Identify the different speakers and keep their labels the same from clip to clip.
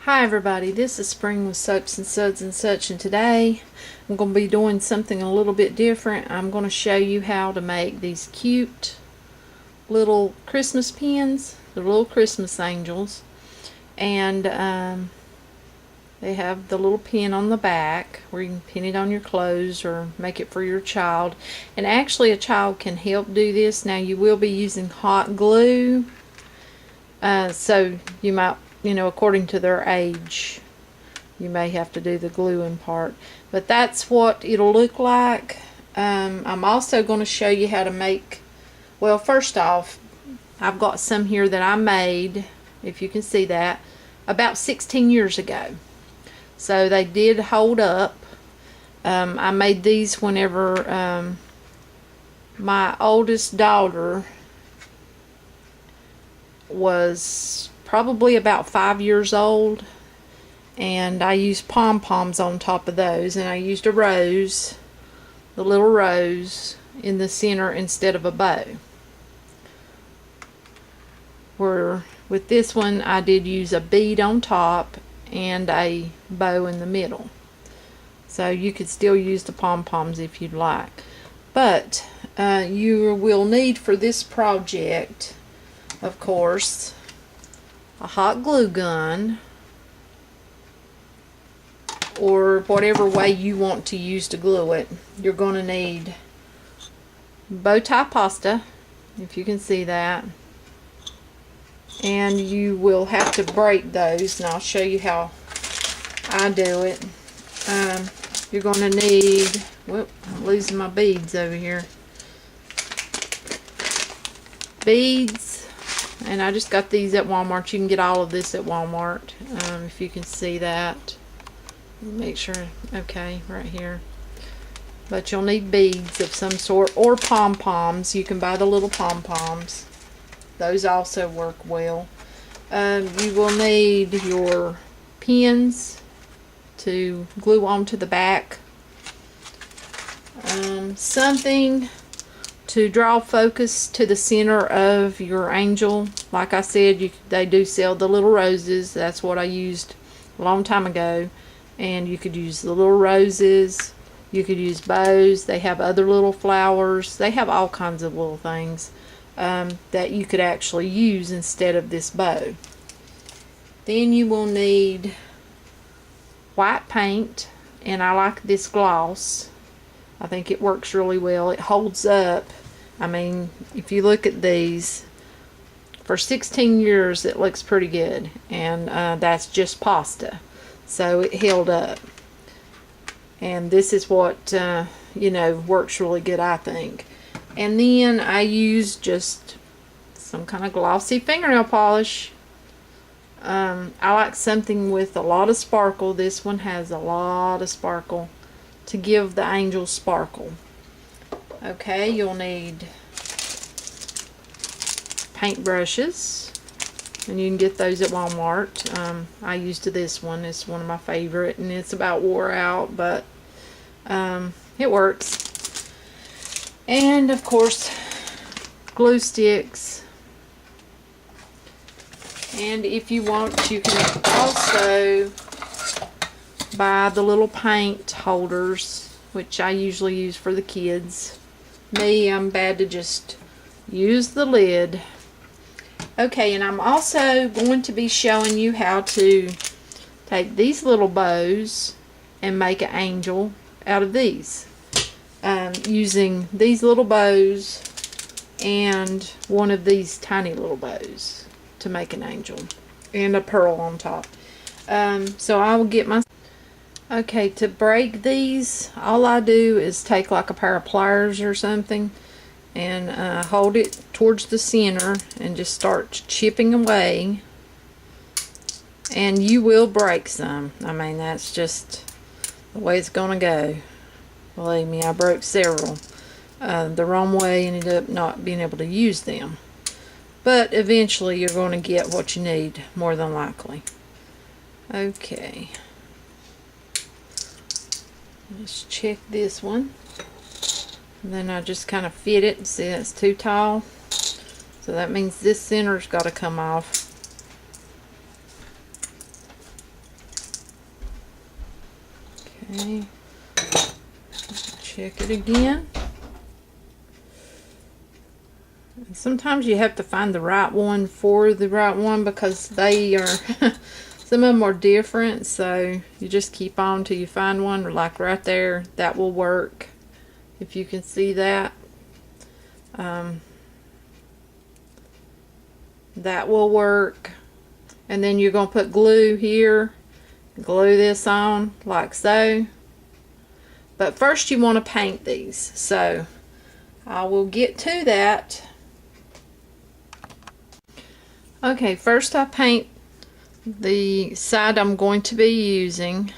Speaker 1: Hi everybody, this is Spring with Soaps and Suds and such, and today I'm going to be doing something a little bit different. I'm going to show you how to make these cute little Christmas pins. They're little Christmas angels, and they have the little pin on the back where you can pin it on your clothes or make it for your child. And actually a child can help do this. Now you will be using hot glue, so you might, according to their age, you may have to do the gluing part. But that's what it'll look like. I'm also going to show you how to make, well, first off, I've got some here that I made, if you can see that, about 16 years ago. So they did hold up. I made these whenever my oldest daughter was probably about 5 years old, and I used pom-poms on top of those, and I used a rose, the little rose in the center instead of a bow. Where with this one I did use a bead on top and a bow in the middle. So you could still use the pom-poms if you'd like. But you will need for this project, of course, a hot glue gun, or whatever way you want to use to glue it. You're going to need bow tie pasta, if you can see that, and you will have to break those, and I'll show you how I do it. You're going to need, whoop, I'm losing my beads over here, beads. And I just got these at Walmart. You can get all of this at Walmart, if you can see that. Make sure, okay, right here. But you'll need beads of some sort, or pom-poms. You can buy the little pom-poms. Those also work well. You will need your pins to glue onto the back. Something to draw focus to the center of your angel. Like I said, they do sell the little roses. That's what I used a long time ago. And you could use the little roses. You could use bows. They have other little flowers. They have all kinds of little things that you could actually use instead of this bow. Then you will need white paint, and I like this gloss. I think it works really well. It holds up. I mean, if you look at these, for 16 years it looks pretty good, and that's just pasta, so it held up. And this is what works really good, I think. And then I use just some kind of glossy fingernail polish. I like something with a lot of sparkle. This one has a lot of sparkle to give the angel sparkle. Okay, you'll need paint brushes, and you can get those at Walmart. I used this one. It's one of my favorite, and it's about wore out, but it works. And of course, glue sticks. And if you want, you can also buy the little paint holders, which I usually use for the kids. Me, I'm bad to just use the lid. Okay, and I'm also going to be showing you how to take these little bows and make an angel out of these, using these little bows and one of these tiny little bows to make an angel, and a pearl on top. So I will get my... Okay, to break these, all I do is take like a pair of pliers or something and hold it towards the center and just start chipping away, and you will break some. I mean, that's just the way it's gonna go. Believe me, I broke several the wrong way and ended up not being able to use them. But eventually you're going to get what you need, more than likely. Okay. Let's check this one. And then I just kind of fit it. See, that's too tall. So that means this center's got to come off. Okay. Check it again. And sometimes you have to find the right one for the right one because they are some of them are different, so you just keep on till you find one. Like right there, that will work if you can see that. That will work. And then you're going to put glue here, glue this on like so. But first you want to paint these, so I will get to that. Okay, first I paint the side I'm going to be using.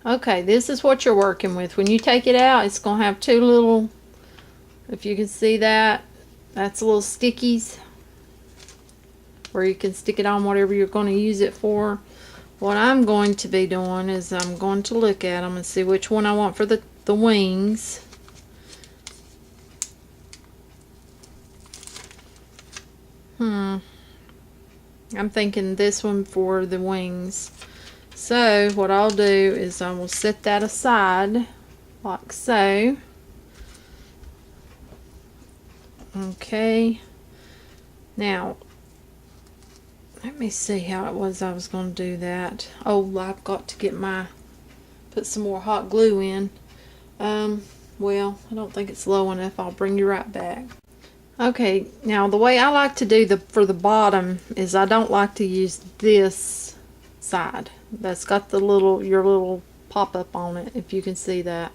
Speaker 1: Okay, this is what you're working with. When you take it out, it's going to have two little, if you can see that, that's little stickies where you can stick it on whatever you're going to use it for. What I'm going to be doing is I'm going to look at them and see which one I want for the wings. I'm thinking this one for the wings. So what I'll do is I will set that aside like so. Okay, now let me see how it was I was going to do that. Oh, I've got to get put some more hot glue in. Well, I don't think it's low enough. I'll bring you right back. Okay, now the way I like to do for the bottom is I don't like to use this side that's got the your little pop-up on it, if you can see that.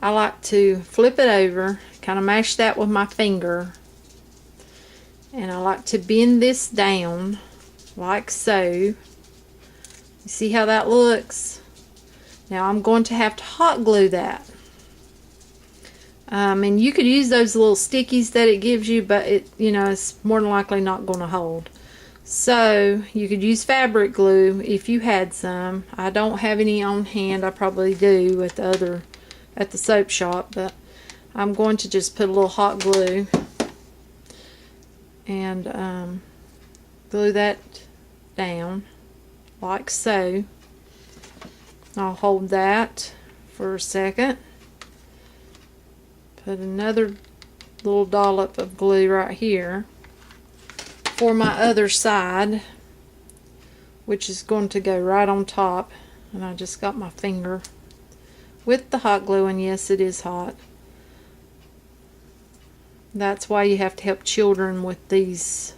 Speaker 1: I like to flip it over, kind of mash that with my finger, and I like to bend this down like so. You see how that looks? Now I'm going to have to hot glue that. And you could use those little stickies that it gives you, but it's more than likely not going to hold. So you could use fabric glue if you had some. I don't have any on hand. I probably do at the soap shop, but I'm going to just put a little hot glue and glue that down like so. I'll hold that for a second. Put another little dollop of glue right here for my other side, which is going to go right on top. And I just got my finger with the hot glue, and yes, it is hot. That's why you have to help children with these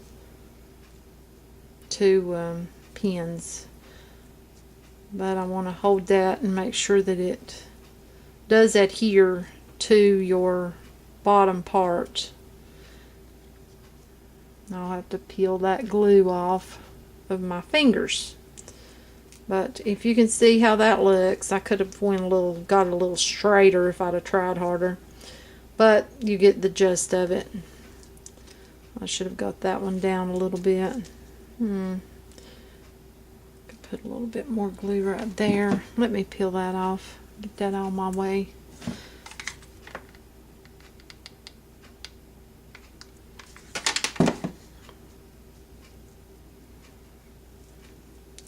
Speaker 1: two pins. But I want to hold that and make sure that it does adhere to your bottom part. I'll have to peel that glue off of my fingers. But if you can see how that looks, I could have got a little straighter if I'd have tried harder. But you get the gist of it. I should have got that one down a little bit. Could put a little bit more glue right there. Let me peel that off. Get that out of my way.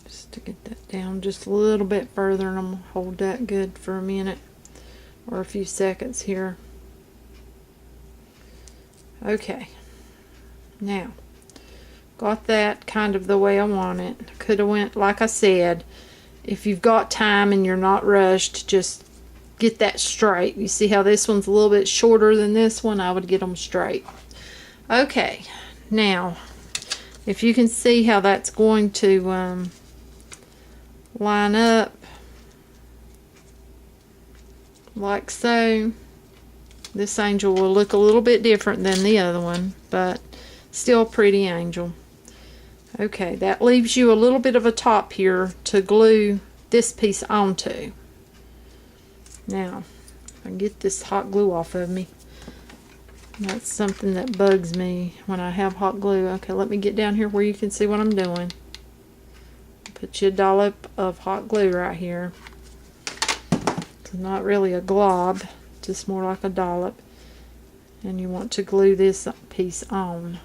Speaker 1: Just to get that down just a little bit further, and I'm going to hold that good for a minute or a few seconds here. Okay, now got that kind of the way I want it. Could have went, like I said, if you've got time and you're not rushed, just get that straight. You see how this one's a little bit shorter than this one? I would get them straight. Okay, now if you can see how that's going to line up like so. This angel will look a little bit different than the other one, but still a pretty angel. Okay, that leaves you a little bit of a top here to glue this piece onto. Now, if I can get this hot glue off of me. That's something that bugs me when I have hot glue. Okay, let me get down here where you can see what I'm doing. Put you a dollop of hot glue right here. It's not really a glob, just more like a dollop. And you want to glue this piece on.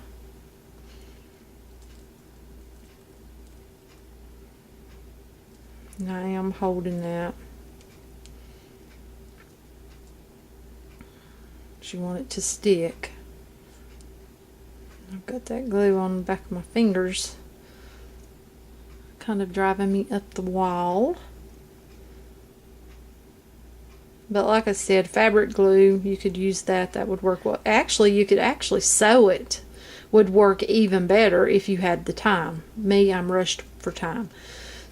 Speaker 1: And I am holding that. You want it to stick. I've got that glue on the back of my fingers, kind of driving me up the wall. But like I said, fabric glue, you could use that. That would work well. Actually, you could actually sew it. Would work even better if you had the time. Me, I'm rushed for time.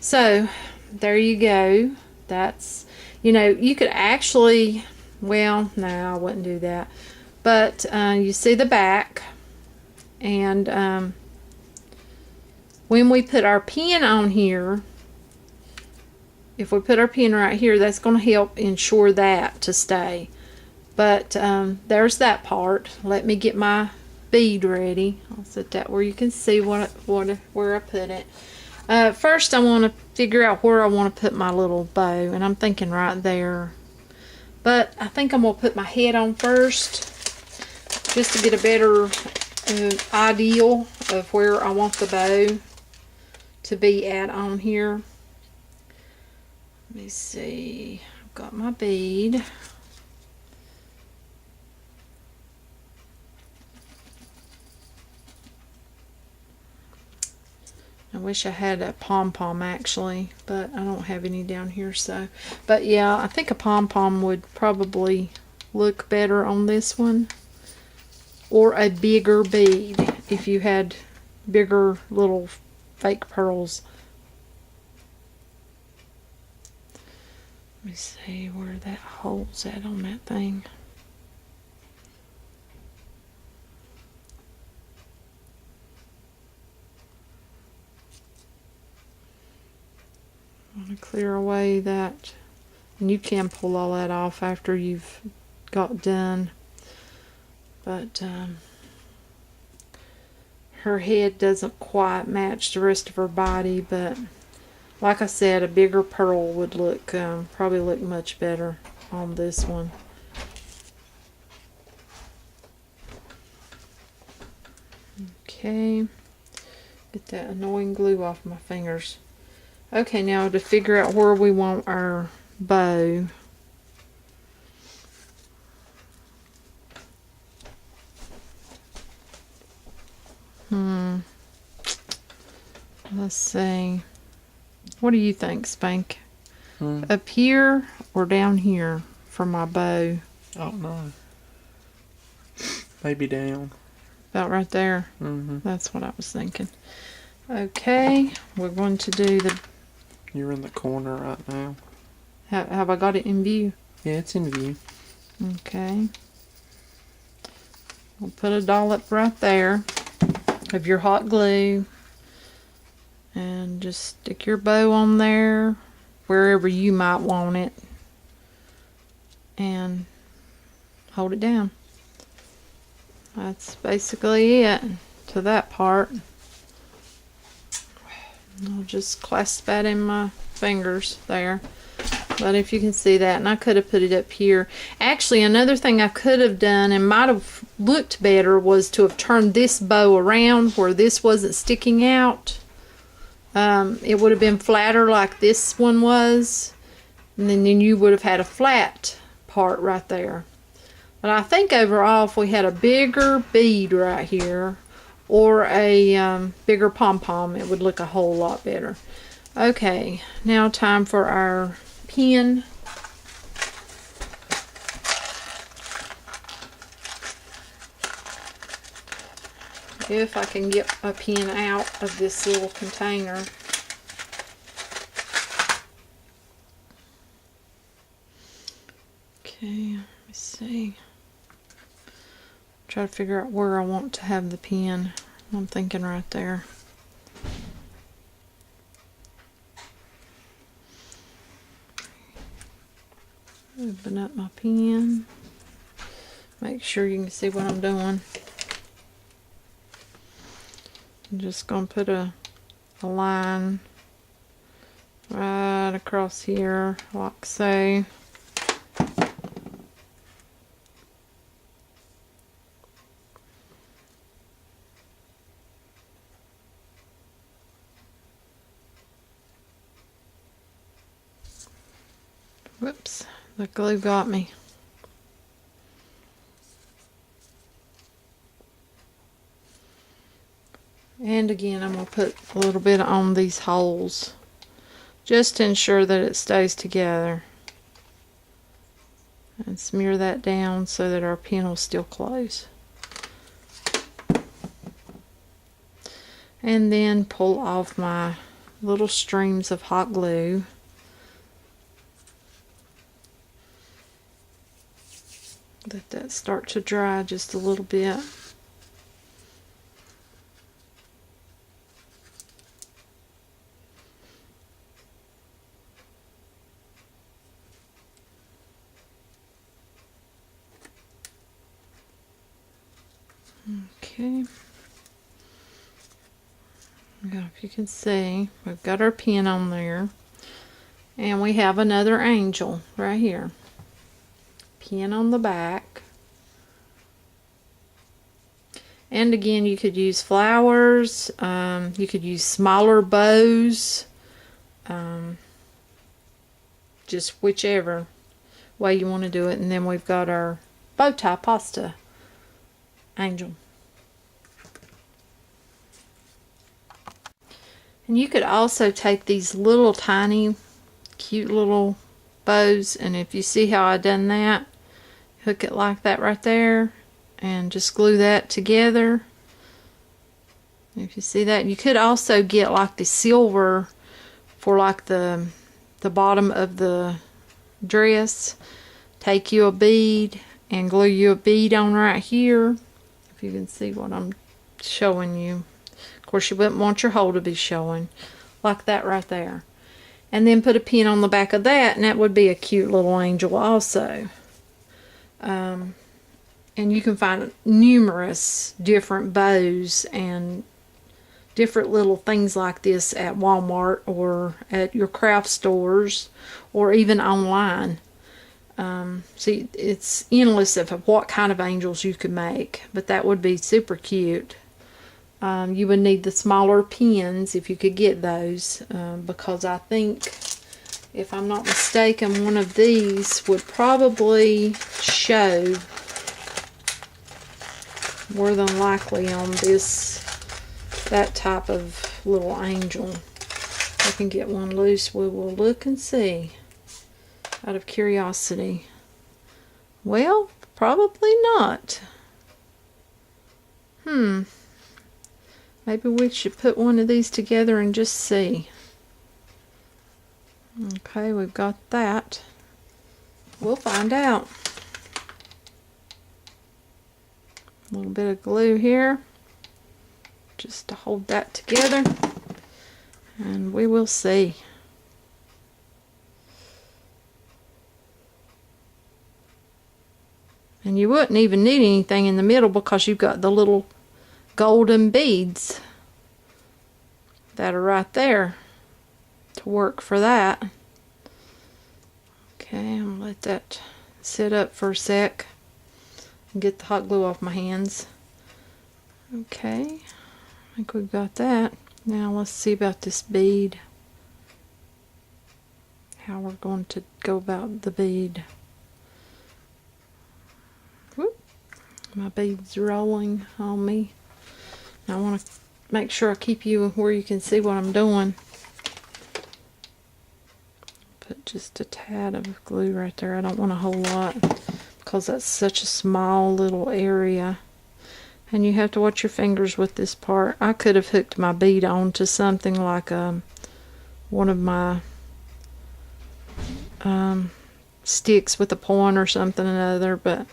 Speaker 1: So there you go. That's, you could actually, well, no, I wouldn't do that. But you see the back, and when we put our pin on here, if we put our pin right here, that's going to help ensure that to stay. But there's that part. Let me get my bead ready. I'll set that where you can see where I put it. First, I want to figure out where I want to put my little bow, and I'm thinking right there. But I think I'm going to put my head on first, just to get a better ideal of where I want the bow to be at on here. Let me see. I've got my bead. I wish I had a pom-pom actually, but I don't have any down here, so. But yeah, I think a pom-pom would probably look better on this one. Or a bigger bead, if you had bigger little fake pearls. Let me see where that hole's at on that thing. I want to clear away that, and you can pull all that off after you've got done. But her head doesn't quite match the rest of her body, but like I said, a bigger pearl would look probably look much better on this one. Okay, get that annoying glue off my fingers. Okay, now to figure out where we want our bow. Let's see. What do you think, Spank? Up here or down here for my bow?
Speaker 2: I don't know. Maybe down.
Speaker 1: About right there? That's what I was thinking. Okay, we're going to do the...
Speaker 2: You're in the corner right now.
Speaker 1: Have I got it in view?
Speaker 2: Yeah, it's in view.
Speaker 1: Okay. We'll put a dollop right there of your hot glue. And just stick your bow on there, wherever you might want it. And hold it down. That's basically it to that part. I'll just clasp that in my fingers there. But if you can see that, and I could have put it up here. Actually, another thing I could have done and might have looked better was to have turned this bow around where this wasn't sticking out. It would have been flatter like this one was, and then you would have had a flat part right there. But I think overall, if we had a bigger bead right here or a bigger pom-pom, it would look a whole lot better. Okay, now time for our pin. If I can get a pin out of this little container. Okay, let me see. Try to figure out where I want to have the pin. I'm thinking right there. Open up my pen. Make sure you can see what I'm doing. I'm just going to put a line right across here, like so. Whoops, the glue got me. And again, I'm going to put a little bit on these holes just to ensure that it stays together. And smear that down so that our pin will still close. And then pull off my little streams of hot glue. Let that start to dry just a little bit. Okay. Now, if you can see, we've got our pin on there. And we have another angel right here. Pin on the back. And again, you could use flowers. You could use smaller bows. Just whichever way you want to do it. And then we've got our bow tie pasta angel. And you could also take these little tiny cute little bows, and if you see how I done that, hook it like that right there and just glue that together. If you see that, you could also get like the silver for like the bottom of the dress. Take you a bead and glue you a bead on right here. If you can see what I'm showing you. Of course, you wouldn't want your hole to be showing. Like that right there. And then put a pin on the back of that, and that would be a cute little angel also. And And you can find numerous different bows and different little things like this at Walmart or at your craft stores or even online. See, it's endless of what kind of angels you could make, but that would be super cute. You would need the smaller pins if you could get those, because I think, if I'm not mistaken, one of these would probably show more than likely on that type of little angel. If I can get one loose, we will look and see, out of curiosity. Well, probably not. Maybe we should put one of these together and just see. Okay, we've got that. We'll find out. A little bit of glue here, just to hold that together, and we will see. And you wouldn't even need anything in the middle because you've got the little golden beads that are right there to work for that. Okay, I'm gonna let that sit up for a sec and get the hot glue off my hands. Okay, I think we've got that. Now let's see about this bead. How we're going to go about the bead. Whoop. My bead's rolling on me. Now I want to make sure I keep you where you can see what I'm doing. Put just a tad of glue right there. I don't want a whole lot, because that's such a small little area. And you have to watch your fingers with this part. I could have hooked my bead onto something like one of my sticks with a point or something or another, but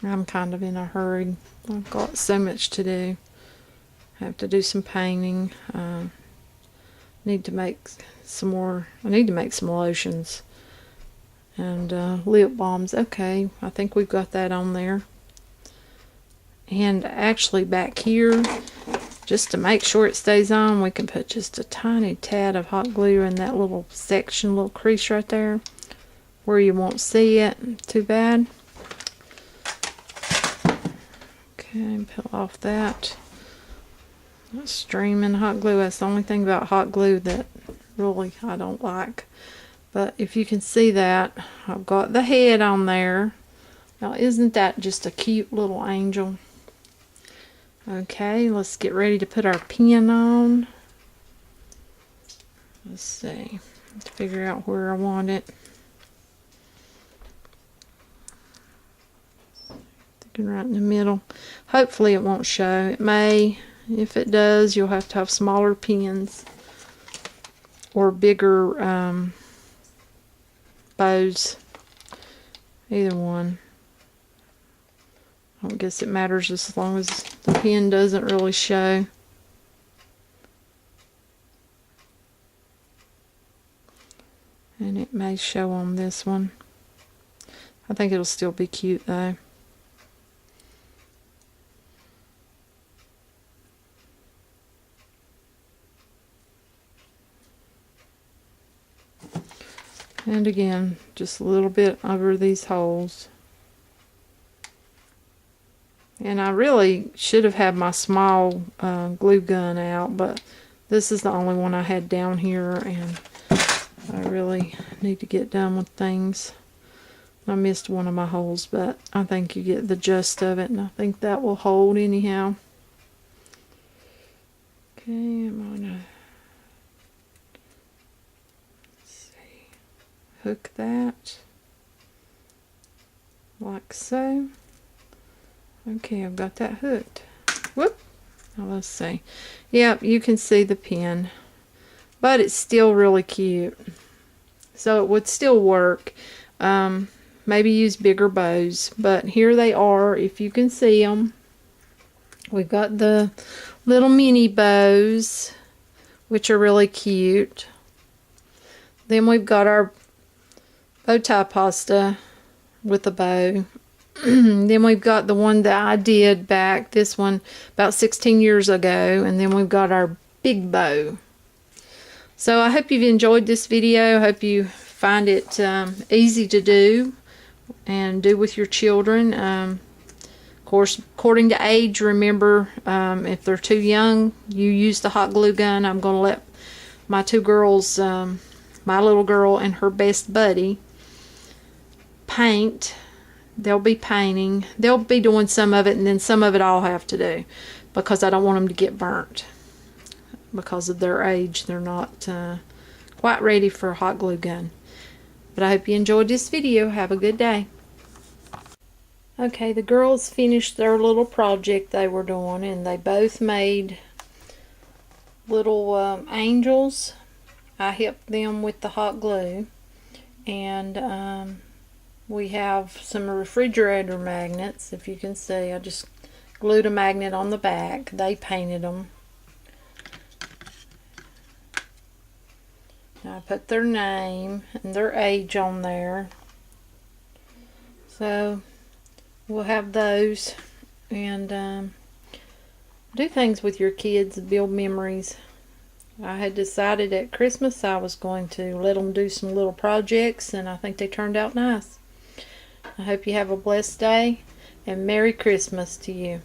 Speaker 1: I'm kind of in a hurry. I've got so much to do. I have to do some painting. Need to make some more. I need to make some lotions and lip balms. Okay, I think we've got that on there. And actually back here, just to make sure it stays on, we can put just a tiny tad of hot glue in that little section, little crease right there where you won't see it too bad. Okay, peel off that. That's streaming hot glue. That's the only thing about hot glue that really I don't like. But if you can see that, I've got the head on there. Now, isn't that just a cute little angel? Okay, let's get ready to put our pin on. Let's see. Let's figure out where I want it. Thinking right in the middle. Hopefully it won't show. It may. If it does, you'll have to have smaller pins or bigger bows. Either one. I don't guess it matters as long as the pin doesn't really show. And it may show on this one. I think it'll still be cute though. And again, just a little bit over these holes. And I really should have had my small glue gun out, but this is the only one I had down here, and I really need to get done with things. I missed one of my holes, but I think you get the gist of it, and I think that will hold anyhow. Okay, I'm gonna hook that like so. Okay, I've got that hooked. Whoop. Now let's see. Yep, you can see the pin, but it's still really cute. So it would still work. Maybe use bigger bows, but here they are if you can see them. We've got the little mini bows, which are really cute. Then we've got our bow tie pasta with a bow. Then we've got the one that I did back, this one about 16 years ago. And then we've got our big bow. So I hope you've enjoyed this video. I hope you find it easy to do and do with your children. Of course, according to age, remember, if they're too young, you use the hot glue gun. I'm going to let my two girls, my little girl and her best buddy, paint. They'll be painting. They'll be doing some of it, and then some of it I'll have to do, because I don't want them to get burnt. Because of their age, they're not quite ready for a hot glue gun. But I hope you enjoyed this video. Have a good day. Okay, the girls finished their little project they were doing, and they both made little angels. I helped them with the hot glue, and we have some refrigerator magnets. If you can see, I just glued a magnet on the back. They painted them. I put their name and their age on there. So we'll have those, and do things with your kids, build memories. I had decided at Christmas I was going to let them do some little projects, and I think they turned out nice. I hope you have a blessed day, and Merry Christmas to you.